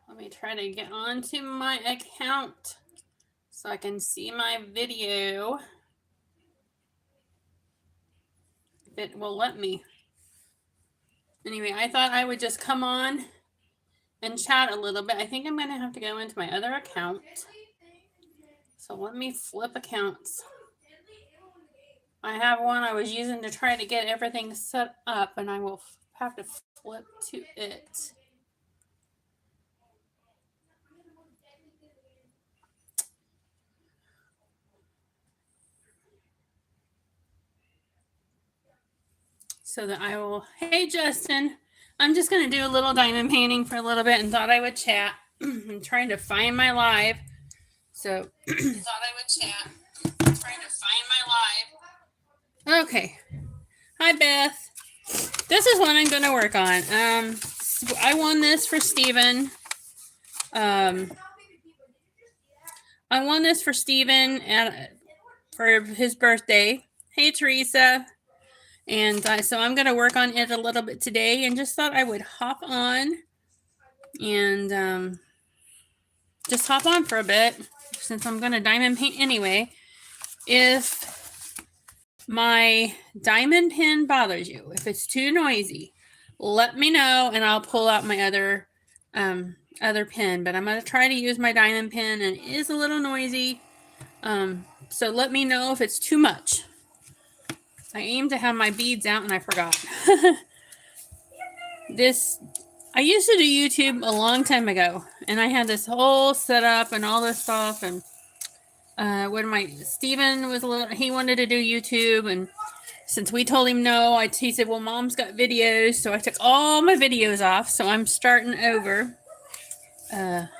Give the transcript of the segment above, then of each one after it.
Let me try to get onto my account so I can see my video. If it will let me. Anyway, I thought I would just come on and chat a little bit. I think I'm going to have to go into my other account. So let me flip accounts. I have one I was using to try to get everything set up, and I will have to flip to it. So that I will, hey Justin, I'm just going to do a little diamond painting for a little bit and thought I would chat. I'm trying to find my live. So thought I would chat. I'm trying to find my live. Okay. Hi Beth. This is what I'm going to work on. I won this for Steven. I won this for Steven for his birthday. Hey Teresa. And so I'm going to work on it a little bit today and just thought I would hop on and just hop on for a bit since I'm going to diamond paint anyway. If my diamond pen bothers you, if it's too noisy, let me know and I'll pull out my other pen. But I'm going to try to use my diamond pen, and it is a little noisy. So let me know if it's too much. I aim to have my beads out and I forgot. I used to do YouTube a long time ago, and I had this whole setup and all this stuff. And when Steven was he wanted to do YouTube, and since we told him no, he said, well, Mom's got videos, so I took all my videos off. So I'm starting over. But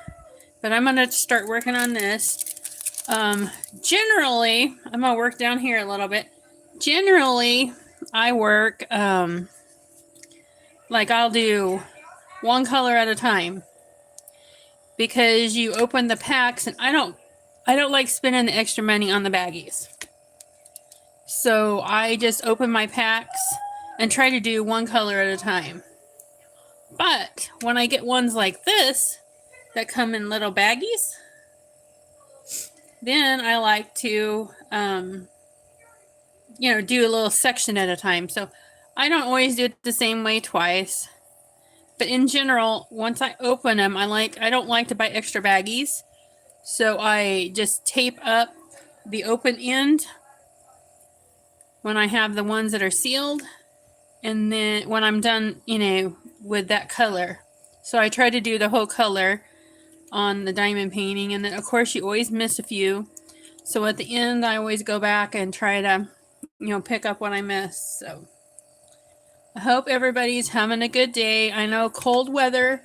I'm gonna start working on this. Generally, I'm gonna work down here a little bit. Generally, I work like I'll do one color at a time, because you open the packs, and I don't like spending the extra money on the baggies. So I just open my packs and try to do one color at a time. But when I get ones like this that come in little baggies, then I like to do a little section at a time. So I don't always do it the same way twice. But in general, once I open them, I don't like to buy extra baggies. So I just tape up the open end when I have the ones that are sealed. And then when I'm done, with that color. So I try to do the whole color on the diamond painting. And then, of course, you always miss a few. So at the end, I always go back and try to pick up what I missed. So I hope everybody's having a good day. I know cold weather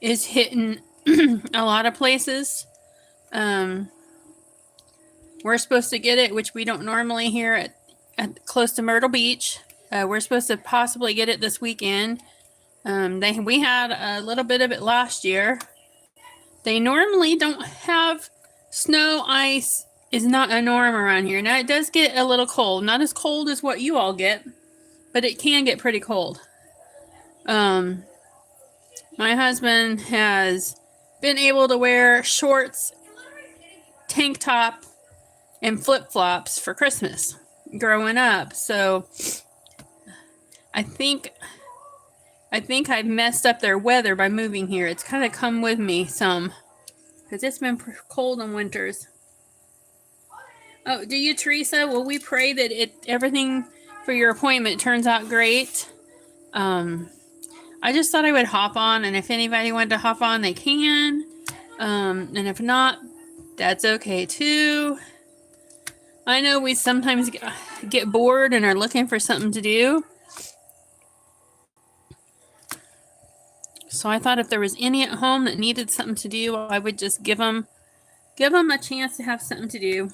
is hitting a lot of places. We're supposed to get it, which we don't normally here at close to Myrtle Beach. We're supposed to possibly get it this weekend. We had a little bit of it last year. They normally don't have snow. Ice is not a norm around here. Now, it does get a little cold. Not as cold as what you all get, but it can get pretty cold. My husband has been able to wear shorts, tank top, and flip-flops for Christmas growing up. So I think I've messed up their weather by moving here. It's kind of come with me some, because it's been cold in winters. Oh, do you, Teresa? Well, we pray that everything for your appointment turns out great. I just thought I would hop on, and if anybody wanted to hop on, they can. And if not, that's okay too. I know we sometimes get bored and are looking for something to do. So I thought if there was any at home that needed something to do, I would just give them a chance to have something to do.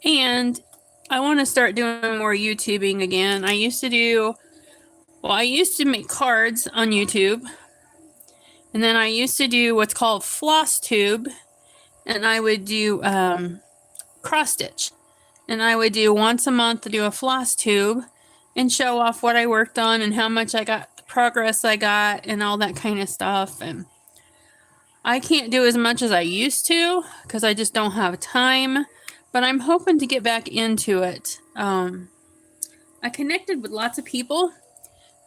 And I want to start doing more YouTubing again. I used to make cards on YouTube. And then I used to do what's called floss tube. And I would do cross stitch. And I would do once a month to do a floss tube and show off what I worked on and how much I got progress I got and all that kind of stuff. And I can't do as much as I used to because I just don't have time, but I'm hoping to get back into it. I connected with lots of people,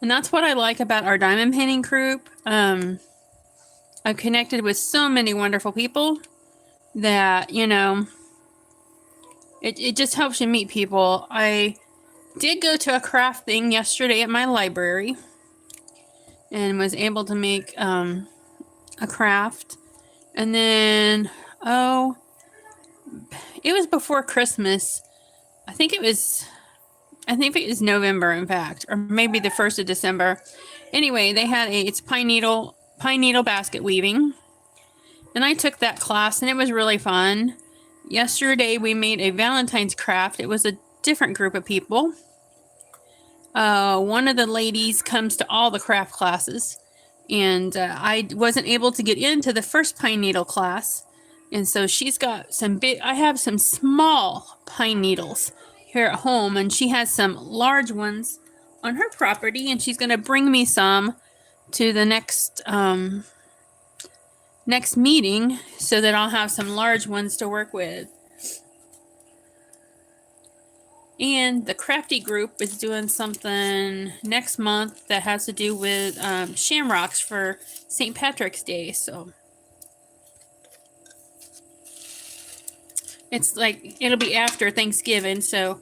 and that's what I like about our diamond painting group. I've connected with so many wonderful people that, you know, it just helps you meet people. I did go to a craft thing yesterday at my library and was able to make a craft. And then, it was before Christmas. I think it was November, in fact, or maybe the 1st of December. Anyway, they had it's pine needle basket weaving. And I took that class and it was really fun. Yesterday we made a Valentine's craft. It was a different group of people. One of the ladies comes to all the craft classes, and I wasn't able to get into the first pine needle class. And so she's got I have some small pine needles here at home, and she has some large ones on her property, and she's going to bring me some to the next meeting so that I'll have some large ones to work with. And the crafty group is doing something next month that has to do with shamrocks for St. Patrick's Day. So it's like, it'll be after Thanksgiving. So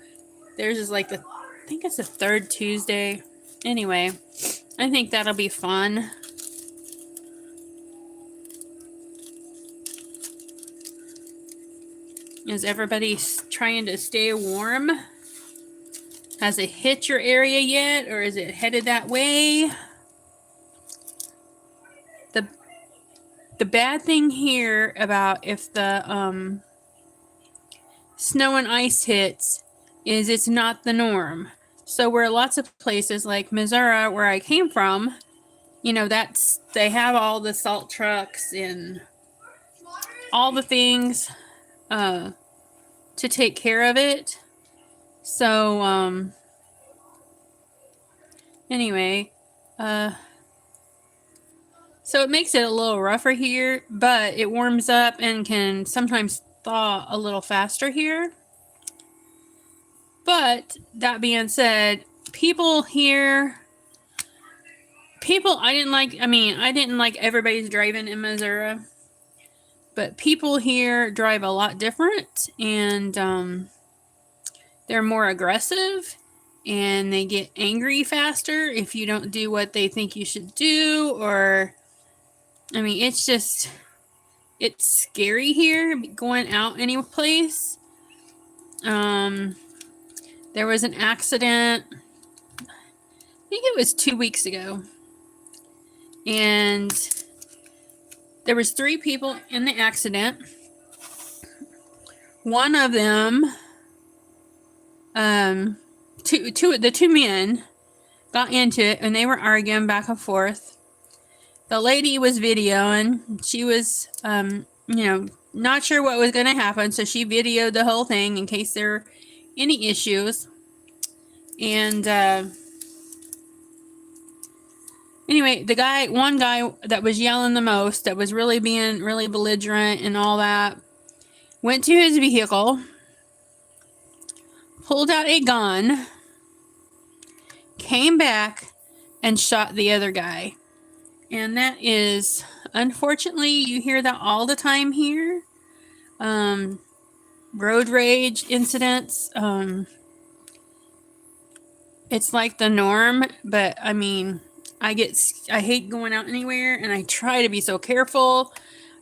theirs is like I think it's the 3rd Tuesday. Anyway, I think that'll be fun. Is everybody trying to stay warm? Has it hit your area yet, or is it headed that way? The bad thing here about if the snow and ice hits is it's not the norm. So where lots of places like Missouri, where I came from, you know, they have all the salt trucks and all the things to take care of it. So anyway, so it makes it a little rougher here, but it warms up and can sometimes thaw a little faster here. But that being said, I didn't like everybody's driving in Missouri. But people here drive a lot different, and they're more aggressive, and they get angry faster if you don't do what they think you should do, or, I mean, it's scary here going out any place. There was an accident, I think it was 2 weeks ago, and there was 3 people in the accident. One of them, the 2 men got into it, and they were arguing back and forth. The lady was videoing. She was, not sure what was going to happen, so she videoed the whole thing in case there were any issues. And anyway, one guy that was yelling the most, that was really being really belligerent and all that, went to his vehicle, pulled out a gun, came back, and shot the other guy. And that is, unfortunately, you hear that all the time here. Road rage incidents. It's like the norm, but I mean, I hate going out anywhere, and I try to be so careful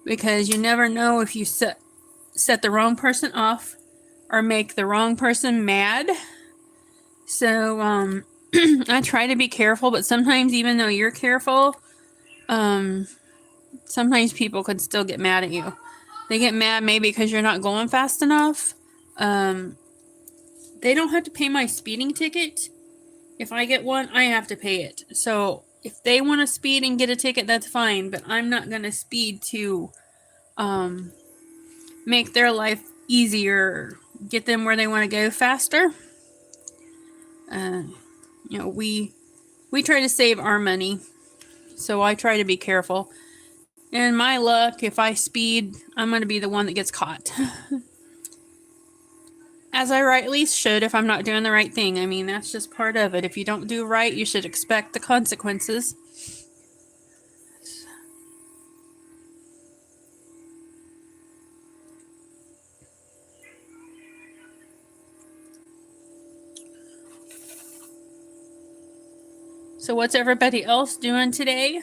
because you never know if you set the wrong person off or make the wrong person mad. So I try to be careful, but sometimes even though you're careful, sometimes people could still get mad at you. They get mad maybe because you're not going fast enough. They don't have to pay my speeding ticket. If I get one, I have to pay it. So if they want to speed and get a ticket, that's fine. But I'm not going to speed to make their life easier, get them where they want to go faster. We we try to save our money. So I try to be careful. And my luck, if I speed, I'm going to be the one that gets caught. As I rightly should if I'm not doing the right thing. I mean, that's just part of it. If you don't do right, you should expect the consequences. So what's everybody else doing today?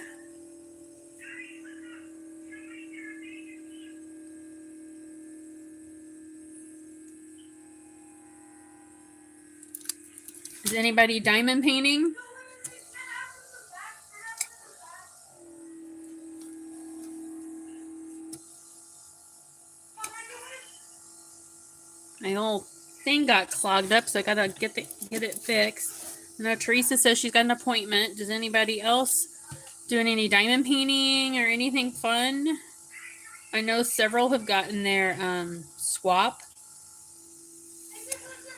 Is anybody diamond painting? My old thing got clogged up, so I gotta get it fixed. I know Teresa says she's got an appointment. Does anybody else doing any diamond painting or anything fun? I know several have gotten their swap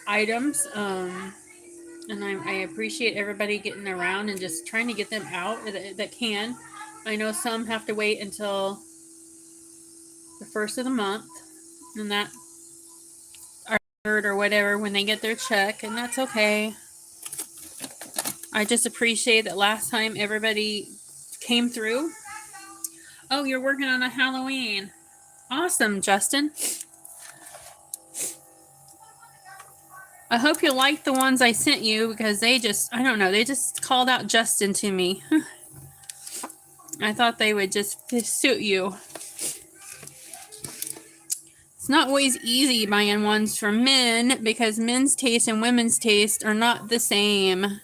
items, and I appreciate everybody getting around and just trying to get them out that can. I know some have to wait until the first of the month, and that or whatever when they get their check, and that's okay. I just appreciate that last time everybody came through. Oh, you're working on a Halloween. Awesome, Justin. I hope you like the ones I sent you because they just, I don't know, they just called out Justin to me. I thought they would just suit you. It's not always easy buying ones for men because men's taste and women's taste are not the same.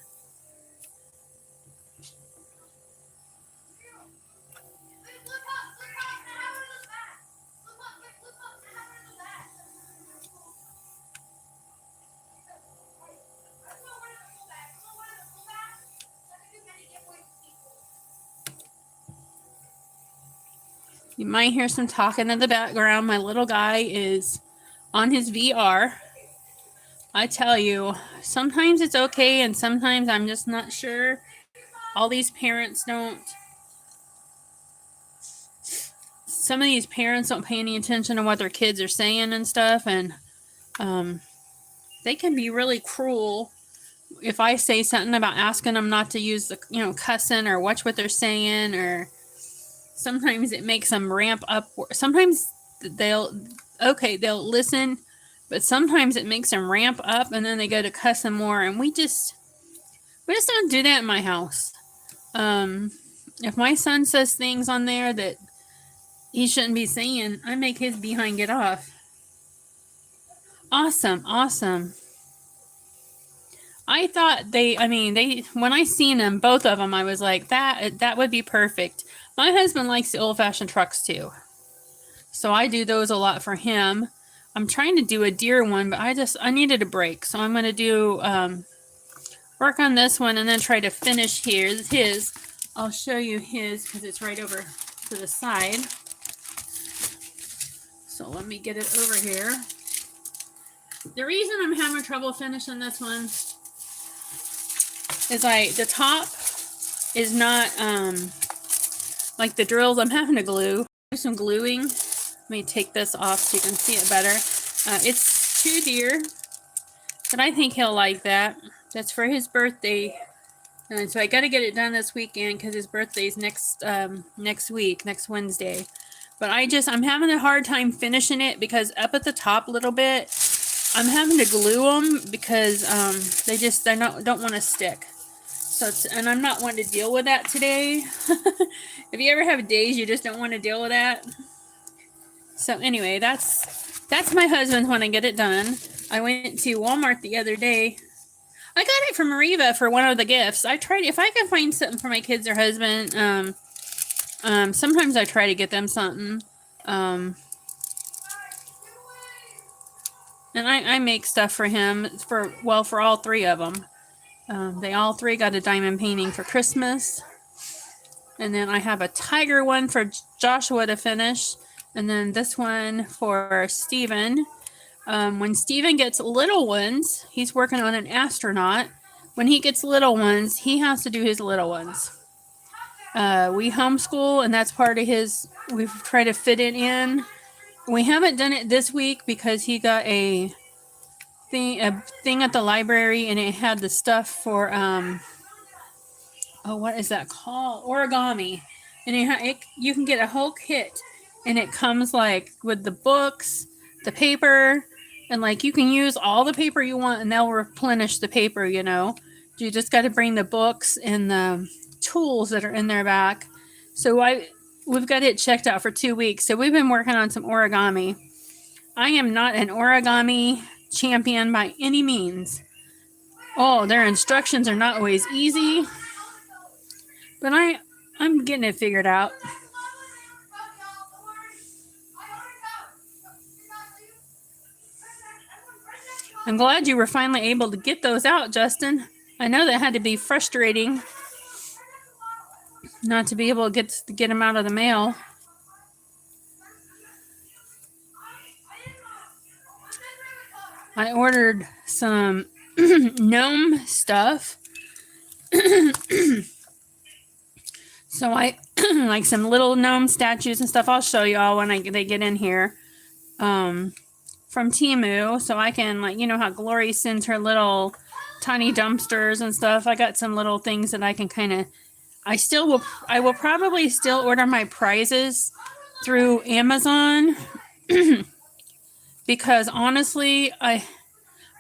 You might hear some talking in the background. My little guy is on his VR. I tell you, sometimes it's okay and sometimes I'm just not sure. All these parents don't. Some of these parents don't pay any attention to what their kids are saying and stuff, and they can be really cruel. If I say something about asking them not to use the, cussing or watch what they're saying, or sometimes it makes them ramp up. Sometimes they'll listen, but sometimes it makes them ramp up and then they go to cussing more, and we just don't do that in my house. If my son says things on there that he shouldn't be saying, I make his behind get off. Awesome. I thought when I seen them, both of them, I was like, that would be perfect. My husband likes the old-fashioned trucks too. So I do those a lot for him. I'm trying to do a deer one, but I needed a break. So I'm going to do, work on this one and then try to finish his. I'll show you his because it's right over to the side. So let me get it over here. The reason I'm having trouble finishing this one is the top is not, like the drills. I'm having to do some gluing. Let me take this off so you can see it better. It's 2 deer, but I think he'll like that. That's for his birthday. And so I got to get it done this weekend because his birthday's next week, next Wednesday. But I'm having a hard time finishing it because up at the top a little bit, I'm having to glue them because they don't want to stick. So and I'm not wanting to deal with that today. If you ever have days you just don't want to deal with that. So anyway, that's my husband's when I get it done. I went to Walmart the other day. I got it from Mariva for one of the gifts. I tried, if I can find something for my kids or husband, sometimes I try to get them something. And I make stuff for him for all 3 of them. They all 3 got a diamond painting for Christmas. And then I have a tiger one for Joshua to finish. And then this one for Steven. When Steven gets little ones, he's working on an astronaut. when he gets little ones, he has to do his little ones. We homeschool, and that's part of his. We've tried to fit it in. We haven't done it this week because he got a thing at the library, and it had the stuff for what is that called? Origami, and you can get a whole kit, and it comes like with the books, the paper, and like you can use all the paper you want, and they'll replenish the paper. You just got to bring the books and the tools that are in their back. So we've got it checked out for 2 weeks. So we've been working on some origami. I am not an origami champion by any means. Oh, their instructions are not always easy, but I'm getting it figured out. I'm glad you were finally able to get those out, Justin. I know that had to be frustrating not to be able to get them out of the mail. I ordered some gnome stuff. So I like some little gnome statues and stuff. I'll show you all when they get in here. From Temu, so I can, like, how Glory sends her little tiny dumpsters and stuff. I got some little things that I can kind of. I will probably still order my prizes through Amazon because honestly, I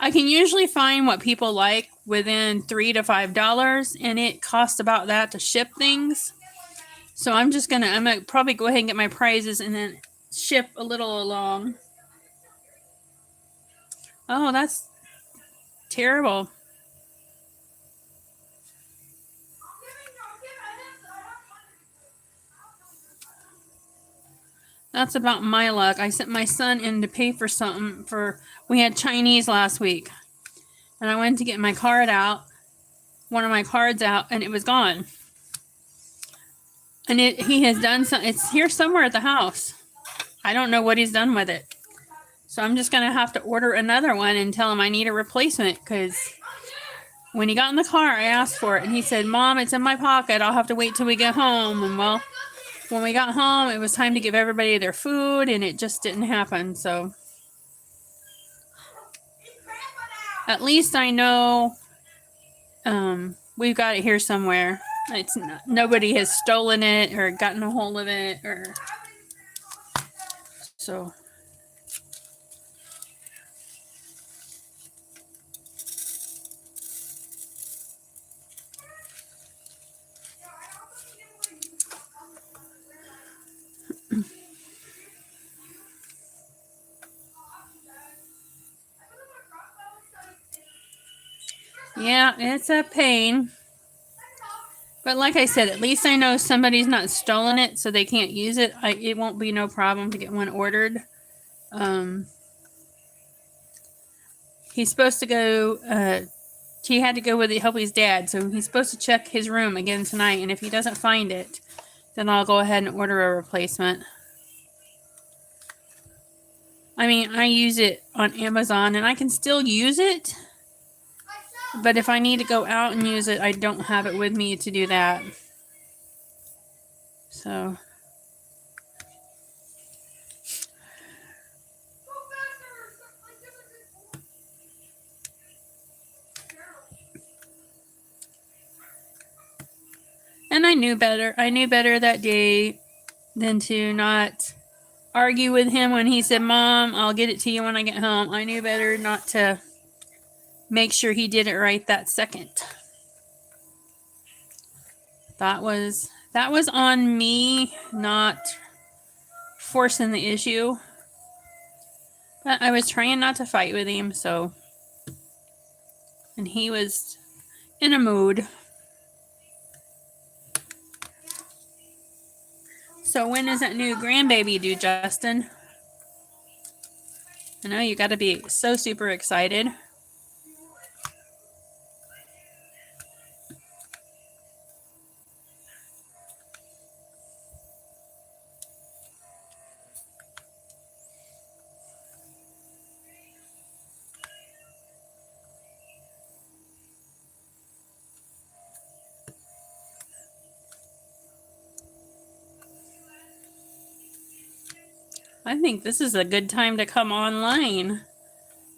can usually find what people like within $3 to $5, and it costs about that to ship things. So I'm gonna probably go ahead and get my prizes and then ship a little along. Oh, that's terrible. That's about my luck. I sent my son in to pay for something we had Chinese last week. And I went to get my card out, one of my cards out, and it was gone. And he has done it's here somewhere at the house. I don't know what he's done with it. So I'm just going to have to order another one and tell him I need a replacement, because when he got in the car, I asked for it, and he said, "Mom, it's in my pocket. I'll have to wait till we get home." And well, when we got home, it was time to give everybody their food, and it just didn't happen. So at least I know we've got it here somewhere. Nobody has stolen it or gotten a hold of it, or so. Yeah, it's a pain. But like I said, at least I know somebody's not stolen it, so they can't use it. It won't be no problem to get one ordered. He's supposed to go. He had to go with help his dad, so he's supposed to check his room again tonight. And if he doesn't find it, then I'll go ahead and order a replacement. I mean, I use it on Amazon, and I can still use it. But if I need to go out and use it, I don't have it with me to do that. So. And I knew better. I knew better that day than to not argue with him when he said, "Mom, I'll get it to you when I get home." I knew better not to make sure he did it right that second. That was on me, not forcing the issue. But I was trying not to fight with him, so. And he was in a mood. So when is that new grandbaby due, Justin? I know you got to be so super excited. I think this is a good time to come online.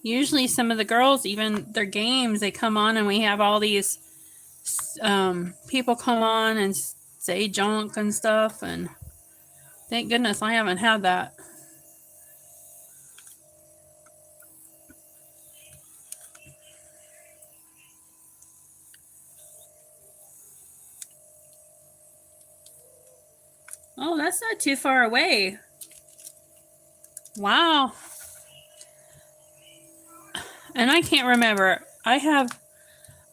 Usually some of the girls, even their games, they come on and we have all these people come on and say junk and stuff, and thank goodness I haven't had that. Oh, that's not too far away. Wow. And I can't remember. I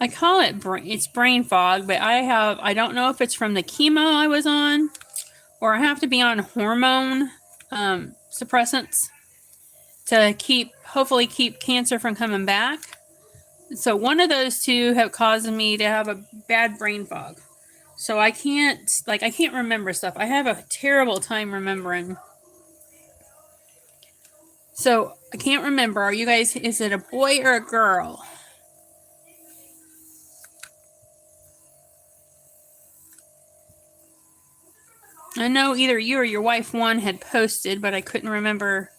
call it it's brain fog, but I don't know if it's from the chemo I was on, or I have to be on hormone suppressants to hopefully keep cancer from coming back. So one of those two have caused me to have a bad brain fog. So I can't remember stuff. I have a terrible time remembering. So I can't remember. Are you guys, is it a boy or a girl? I know either you or your wife one had posted, but I couldn't remember.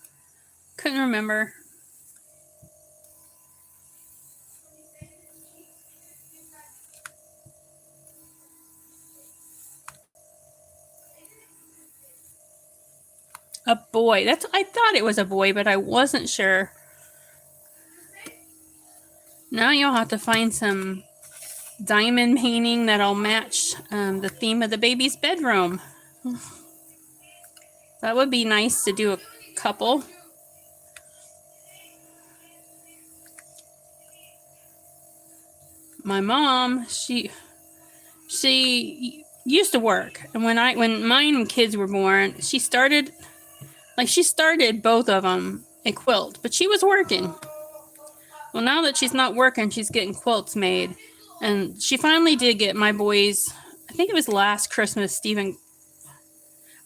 A boy. I thought it was a boy, but I wasn't sure. Now you'll have to find some diamond painting that'll match the theme of the baby's bedroom. That would be nice to do a couple. My mom, she used to work, and when mine kids were born, she started both of them a quilt, but she was working. Well, now that she's not working, she's getting quilts made, and she finally did get my boys. I think it was last Christmas.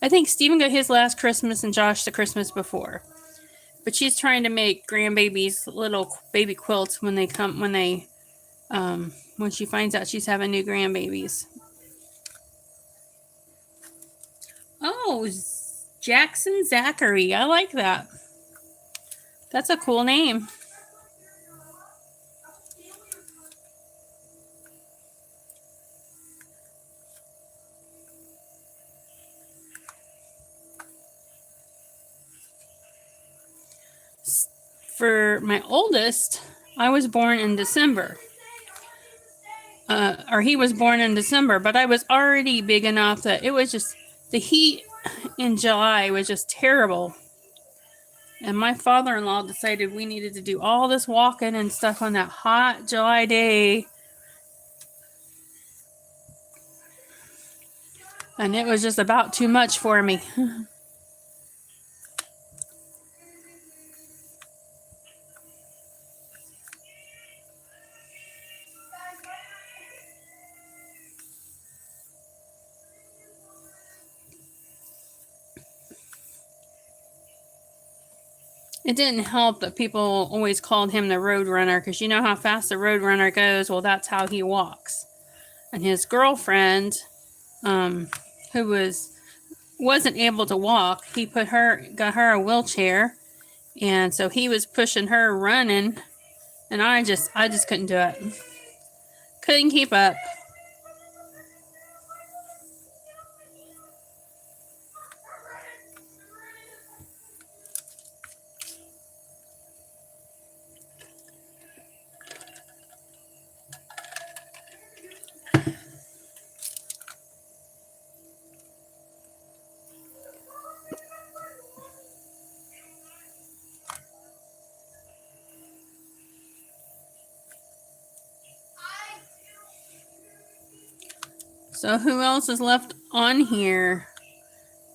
I think Steven got his last Christmas and Josh the Christmas before. But she's trying to make grandbabies little baby quilts when she finds out she's having new grandbabies. Oh, Jackson Zachary. I like that. That's a cool name. For my oldest, I was born in December. Or he was born in December, but I was already big enough that it was just, the heat in July was just terrible. And my father-in-law decided we needed to do all this walking and stuff on that hot July day. And it was just about too much for me. It didn't help that people always called him the road runner, because you know how fast the road runner goes. Well, that's how he walks. And his girlfriend, who wasn't able to walk, he got her a wheelchair, and so he was pushing her running, and I just couldn't do it. Couldn't keep up. So who else is left on here?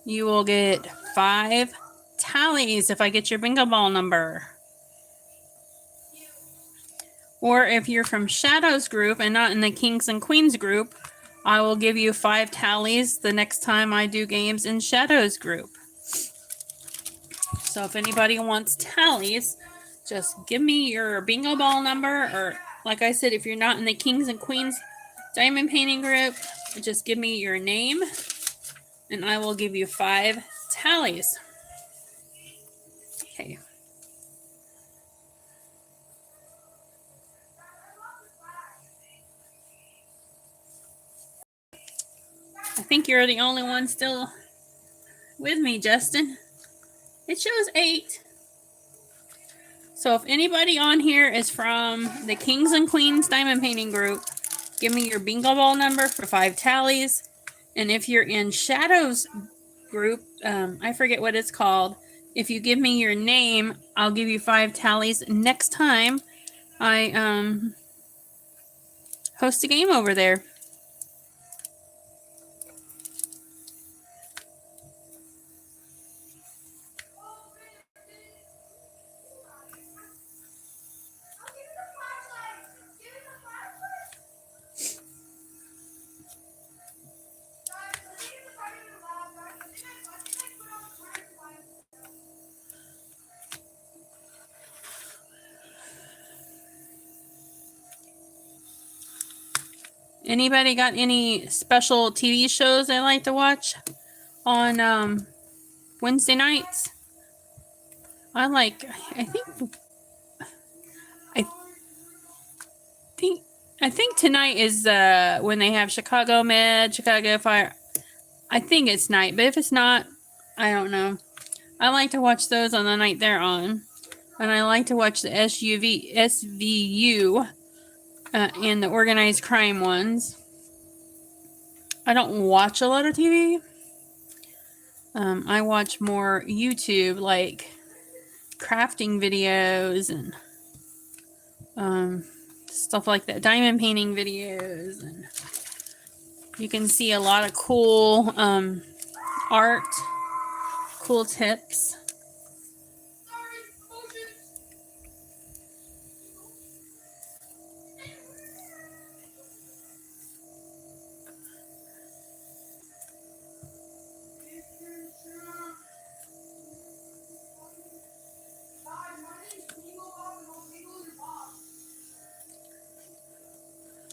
You will get 5 tallies if I get your bingo ball number. Or if you're from Shadow's group and not in the Kings and Queens group, I will give you 5 tallies the next time I do games in Shadow's group. So if anybody wants tallies, just give me your bingo ball number, or like I said, if you're not in the Kings and Queens diamond painting group, just give me your name and I will give you 5 tallies. Okay. I think you're the only one still with me, Justin. It shows 8. So if anybody on here is from the Kings and Queens Diamond Painting Group, give me your bingo ball number for 5 tallies. And if you're in Shadow's group, I forget what it's called. If you give me your name, I'll give you 5 tallies next time I host a game over there. Anybody got any special TV shows they like to watch on Wednesday nights? I think tonight is when they have Chicago Med, Chicago Fire. I think it's night, but if it's not, I don't know. I like to watch those on the night they're on, and I like to watch the SVU and the organized crime ones. I don't watch a lot of TV. I watch more YouTube, like crafting videos and stuff like that, diamond painting videos, and you can see a lot of cool art, cool tips.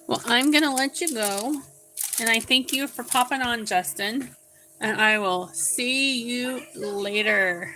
Well, I'm going to let you go. And I thank you for popping on, Justin. And I will see you later.